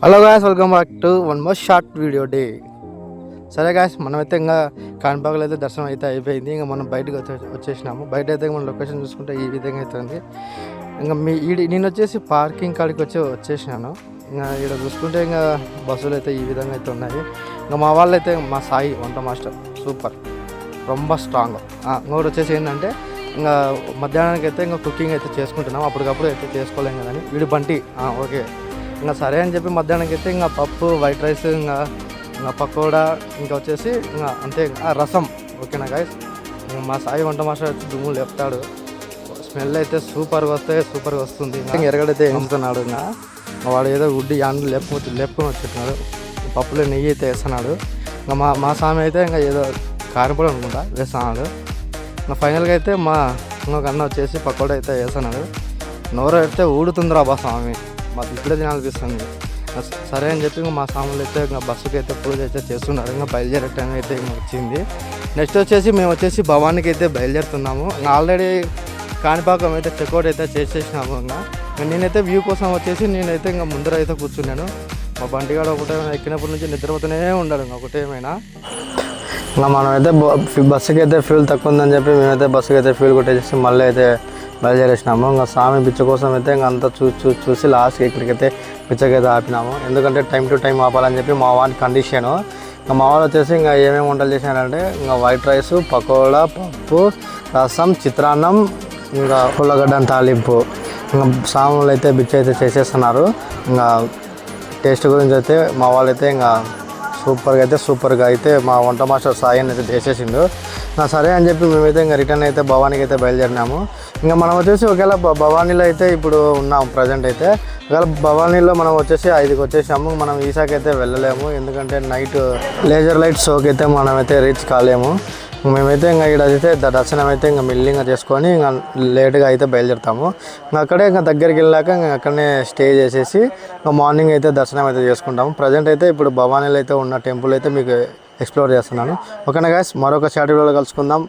Hello guys, welcome back to one more short video day. సరే guys, మనమైతే ఇంకా కాణిపాకలో అయితే దర్శనం అయితే అయిపోయింది. ఇంకా మనం బయటకు వచ్చేసినాము. బయట అయితే మన లొకేషన్ చూసుకుంటే ఈ విధంగా అయితే ఉంది. ఇంకా నేను వచ్చేసి పార్కింగ్ కాడికి వచ్చేసినాను. ఇంకా ఇక్కడ చూసుకుంటే ఇంకా బస్సులు అయితే ఈ విధంగా అయితే ఉన్నాయి. ఇంకా మా వాళ్ళు అయితే మా సాయి వంట మాస్టర్ సూపర్ రొంబ స్ట్రాంగ్. ఇంకోటి వచ్చేసి ఏంటంటే ఇంకా మధ్యాహ్నానికి అయితే ఇంకా కుకింగ్ అయితే చేసుకుంటున్నాం. అప్పటికప్పుడు అయితే చేసుకోలేం కదని వీడి బంటి ఓకే ఇంకా సరే అని చెప్పి మధ్యాహ్నానికి అయితే ఇంకా పప్పు, వైట్ రైస్, ఇంకా పకోడా, ఇంకా వచ్చేసి ఇంకా అంతే రసం. ఓకేనా గాయస్, ఇంకా మా సాయి వంట మాస్టర్ వచ్చి దుమ్ములు లేపుతాడు. స్మెల్ అయితే సూపర్గా వస్తుంది. ఇంకా ఎరగడైతే ఎంచుతున్నాడు. ఇంకా వాడు ఏదో గుడ్డి యాన్లు లేపుకొని వచ్చేస్తున్నాడు. పప్పులో నెయ్యి అయితే వేస్తున్నాడు. ఇంకా మా స్వామి అయితే ఇంకా ఏదో కారపొడి అనుకుంటా వేస్తున్నాడు. ఇంకా ఫైనల్గా అయితే మా ఇంకొక అన్న వచ్చేసి పకోడా అయితే వేస్తున్నాడు. నోరు అయితే ఊడుతుందిరా బా స్వామి, మాకు ఇప్పుడే తినాలనిపిస్తుంది. సరే అని చెప్పి ఇంకా మా స్వాములు అయితే ఇంకా బస్సుకి అయితే పూజ అయితే చేస్తున్నారు. ఇంకా బయలుదేరే టైం అయితే ఇంకా వచ్చింది. నెక్స్ట్ వచ్చేసి మేము వచ్చేసి భవానికి అయితే బయలుదేరుతున్నాము. ఇంకా ఆల్రెడీ కాణిపాకం అయితే చెక్అవుట్ అయితే చేసేసినాము. ఇంకా నేనైతే వ్యూ కోసం వచ్చేసి నేనైతే ఇంకా ముందర అయితే కూర్చున్నాను. మా బండిగాడ ఒకటే ఎక్కినప్పటి నుంచి నిద్రపోతూనే ఉండాలి. ఇంకా ఒకటేమైనా ఇంకా మనమైతే బస్సుకి అయితే ఫ్యూల్ తక్కువ ఉందని చెప్పి మేమైతే బస్సుకి అయితే ఫ్యూల్ కొట్టేసి మళ్ళీ అయితే బయలుదేరేసినాము. ఇంకా స్వామి పిచ్చ కోసం అయితే ఇంకా అంతా చూసి లాస్ట్కి ఇక్కడికైతే పిచ్చకైతే ఆపినాము. ఎందుకంటే టైం టు టైం ఆపాలని చెప్పి మా వాడి కండిషను. ఇంకా మా వాళ్ళు వచ్చేసి ఇంకా ఏమేమి వంటలు చేసినారంటే ఇంకా వైట్ రైస్, పకోడా, పప్పు, రసం, చిత్రాన్నం, ఇంకా ఉల్లగడ్డ తాలింపు. ఇంకా స్వాములు అయితే బిచ్చ అయితే చేసేస్తున్నారు. ఇంకా టేస్ట్ గురించి అయితే మా వాళ్ళు అయితే ఇంకా సూపర్గా అయితే మా వంట మాస్టర్ సాయి అయితే చేసేసిండు. సరే అని చెప్పి మేమైతే ఇంకా రిటర్న్ అయితే భవానీకి అయితే బయలుదేరినాము. ఇంకా మనం వచ్చేసి ఒకవేళ భవానీలో అయితే ఇప్పుడు ఉన్నాం ప్రజెంట్ అయితే. ఒకవేళ భవానీలో మనం వచ్చేసి 5కి వచ్చేసాము. మనం ఈసాకి అయితే వెళ్ళలేము, ఎందుకంటే నైట్ లేజర్ లైట్ షోకి అయితే మనమైతే రీచ్ కాలేము. మేమైతే ఇంకా ఇక్కడ అయితే దర్శనం అయితే ఇంకా మిల్లింగా చేసుకొని ఇంకా లేట్గా అయితే బయలుదేరుతాము. ఇంకా అక్కడే ఇంకా దగ్గరికి వెళ్ళాక ఇంకా అక్కడనే స్టే చేసేసి ఇంకా మార్నింగ్ అయితే దర్శనం అయితే చేసుకుంటాము. ప్రజెంట్ అయితే ఇప్పుడు భవానీలో అయితే ఉన్న టెంపుల్ అయితే మీకు ఎక్స్ప్లోర్ చేస్తున్నాను. ఓకేనా గైస్, మరొక షార్ట్ వీడియోలో కలుసుకుందాం.